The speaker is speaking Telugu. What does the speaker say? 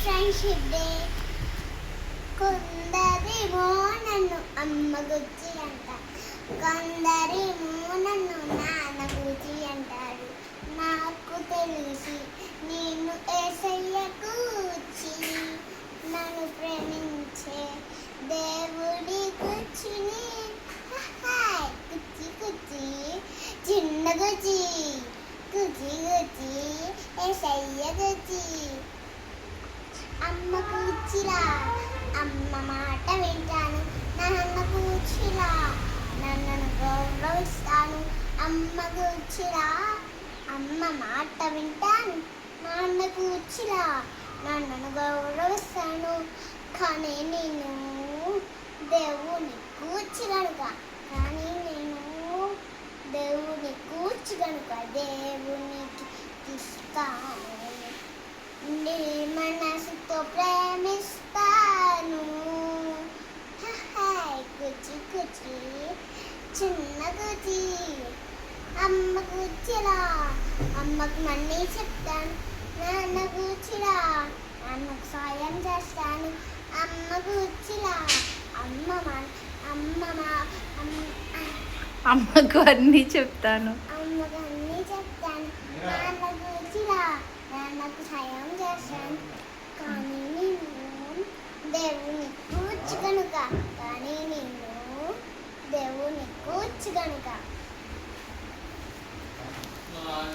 Friendship day. కొందరేమో నన్ను అమ్మ గుచ్చి అంటారు, కొందరేమో నన్ను నాన్న గుచ్చి అంటారు. నాకు తెలిసి నేను యేసయ్య కూర్చి, నన్ను ప్రేమించే దేవుడి కూర్చుని. కుచ్చి కుచ్చి చిన్న గుచ్చి, కుచ్చి కుచ్చి యేసయ్య గుచ్చి. అమ్మ కూర్చిలా, అమ్మ మాట వింటాను. నాన్న కూర్చిలా, నన్ను గౌరవిస్తాను. అమ్మ కూర్చిలా, అమ్మ మాట వింటాను. నాన్న కూర్చిలా, నన్ను గౌరవిస్తాను. కానీ నేను దేవుని కూర్చి కనుక, కానీ నేను దేవుని కూర్చి కనుక దేవునికి ఇస్తాను. నీ మనసుతో ప్రేమిస్తాను. కుచి కుచి చిన్న కుచి. అమ్మ కూర్చిలా, అమ్మకు మళ్ళీ చెప్తాను. నాన్న కూర్చిలా, నాన్నకు సాయం చేస్తాను. అమ్మ కూర్చిలా, అమ్మకు అన్నీ చెప్తాను. అమ్మకు అన్నీ చెప్తాను. నాన్న కూర్చిలా, నాన్నకు సాయం చేస్తాను. కానీ నేను దేవుని కూర్చి కనుక, కానీ నేను దేవుని కూర్చి కనుక